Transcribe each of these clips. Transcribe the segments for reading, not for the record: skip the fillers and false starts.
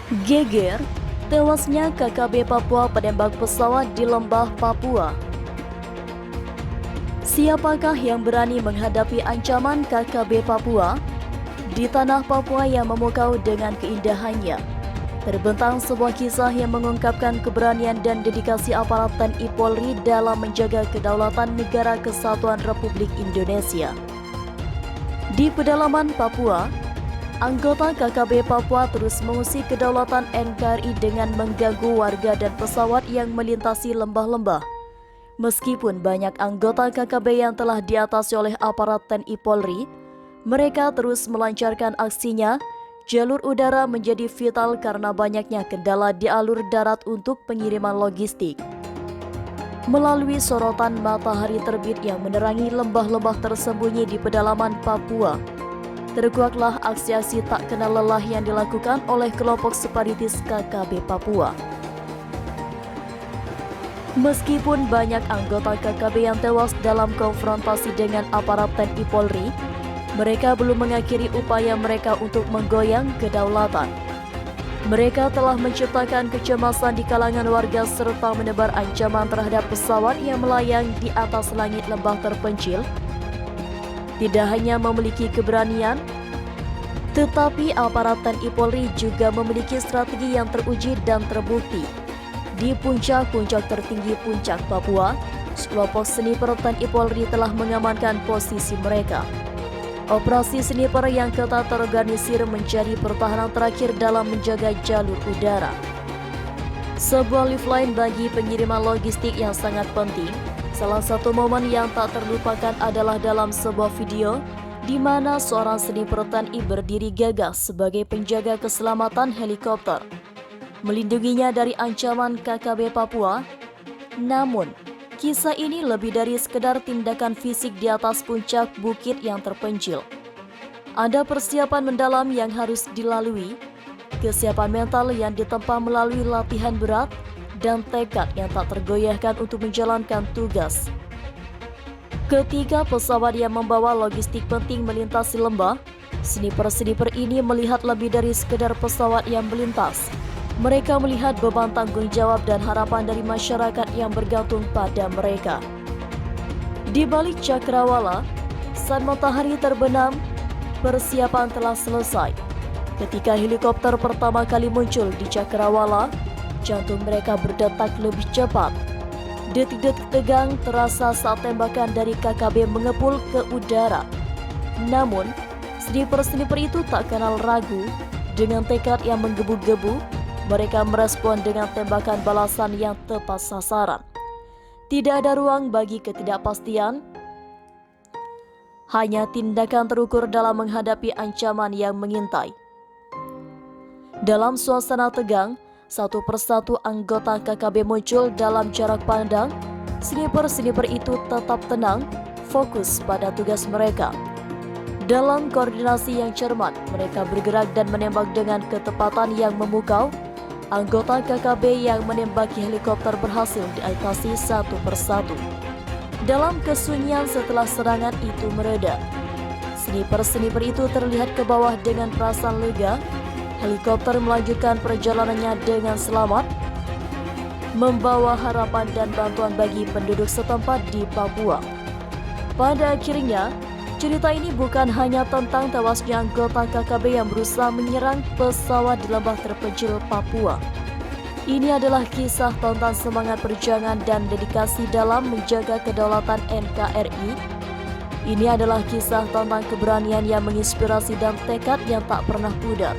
Geger, tewasnya KKB Papua penembak pesawat di lembah Papua. Siapakah yang berani menghadapi ancaman KKB Papua? Di tanah Papua yang memukau dengan keindahannya, terbentang sebuah kisah yang mengungkapkan keberanian dan dedikasi aparat TNI Polri dalam menjaga kedaulatan Negara Kesatuan Republik Indonesia. Di pedalaman Papua, anggota KKB Papua terus mengusik kedaulatan NKRI dengan mengganggu warga dan pesawat yang melintasi lembah-lembah. Meskipun banyak anggota KKB yang telah diatasi oleh aparat TNI Polri, mereka terus melancarkan aksinya. Jalur udara menjadi vital karena banyaknya kendala di alur darat untuk pengiriman logistik. Melalui sorotan matahari terbit yang menerangi lembah-lembah tersembunyi di pedalaman Papua, terkuaklah aksi-aksi tak kenal lelah yang dilakukan oleh kelompok separatis KKB Papua. Meskipun banyak anggota KKB yang tewas dalam konfrontasi dengan aparat TNI Polri, mereka belum mengakhiri upaya mereka untuk menggoyang kedaulatan. Mereka telah menciptakan kecemasan di kalangan warga serta menebar ancaman terhadap pesawat yang melayang di atas langit lembah terpencil. Tidak hanya memiliki keberanian, tetapi aparat TNI Polri juga memiliki strategi yang teruji dan terbukti. Di puncak-puncak tertinggi puncak Papua, sekelompok sniper TNI Polri telah mengamankan posisi mereka. Operasi sniper yang ketat terorganisir menjadi pertahanan terakhir dalam menjaga jalur udara. Sebuah lifeline bagi pengiriman logistik yang sangat penting. Salah satu momen yang tak terlupakan adalah dalam sebuah video di mana seorang sniper TNI berdiri gagah sebagai penjaga keselamatan helikopter, melindunginya dari ancaman KKB Papua. Namun, kisah ini lebih dari sekedar tindakan fisik di atas puncak bukit yang terpencil. Ada persiapan mendalam yang harus dilalui, kesiapan mental yang ditempa melalui latihan berat, dan tekad yang tak tergoyahkan untuk menjalankan tugas. Ketika pesawat yang membawa logistik penting melintasi lembah, sniper-sniper ini melihat lebih dari sekedar pesawat yang melintas. Mereka melihat beban tanggung jawab dan harapan dari masyarakat yang bergantung pada mereka. Di balik cakrawala, saat matahari terbenam, persiapan telah selesai. Ketika helikopter pertama kali muncul di cakrawala, jantung mereka berdetak lebih cepat. Detik-detik tegang terasa saat tembakan dari KKB mengepul ke udara. Namun, sniper-sniper itu tak kenal ragu. Dengan tekad yang menggebu-gebu, mereka merespon dengan tembakan balasan yang tepat sasaran. Tidak ada ruang bagi ketidakpastian, hanya tindakan terukur dalam menghadapi ancaman yang mengintai. Dalam suasana tegang, satu persatu anggota KKB muncul dalam jarak pandang. Sniper-sniper itu tetap tenang, fokus pada tugas mereka. Dalam koordinasi yang cermat, mereka bergerak dan menembak dengan ketepatan yang memukau. Anggota KKB yang menembaki helikopter berhasil diatasi satu persatu. Dalam kesunyian setelah serangan itu mereda, sniper-sniper itu terlihat ke bawah dengan perasaan lega. Helikopter melanjutkan perjalanannya dengan selamat, membawa harapan dan bantuan bagi penduduk setempat di Papua. Pada akhirnya, cerita ini bukan hanya tentang tewasnya anggota KKB yang berusaha menyerang pesawat di lembah terpencil Papua. Ini adalah kisah tentang semangat perjuangan dan dedikasi dalam menjaga kedaulatan NKRI. Ini adalah kisah tentang keberanian yang menginspirasi dan tekad yang tak pernah pudar.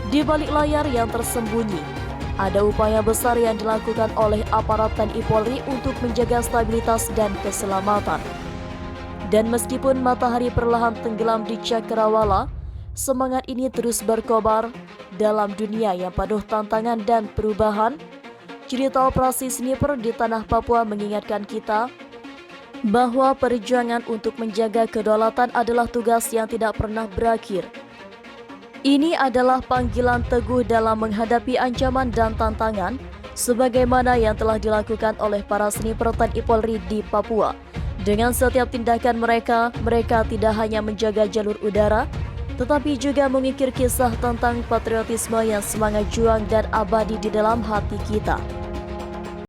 Di balik layar yang tersembunyi, ada upaya besar yang dilakukan oleh aparat TNI Polri untuk menjaga stabilitas dan keselamatan. Dan meskipun matahari perlahan tenggelam di cakrawala, semangat ini terus berkobar dalam dunia yang penuh tantangan dan perubahan. Cerita operasi sniper di tanah Papua mengingatkan kita bahwa perjuangan untuk menjaga kedaulatan adalah tugas yang tidak pernah berakhir. Ini adalah panggilan teguh dalam menghadapi ancaman dan tantangan, sebagaimana yang telah dilakukan oleh para sniper TNI Polri di Papua. Dengan setiap tindakan mereka tidak hanya menjaga jalur udara, tetapi juga mengukir kisah tentang patriotisme yang semangat juang dan abadi di dalam hati kita.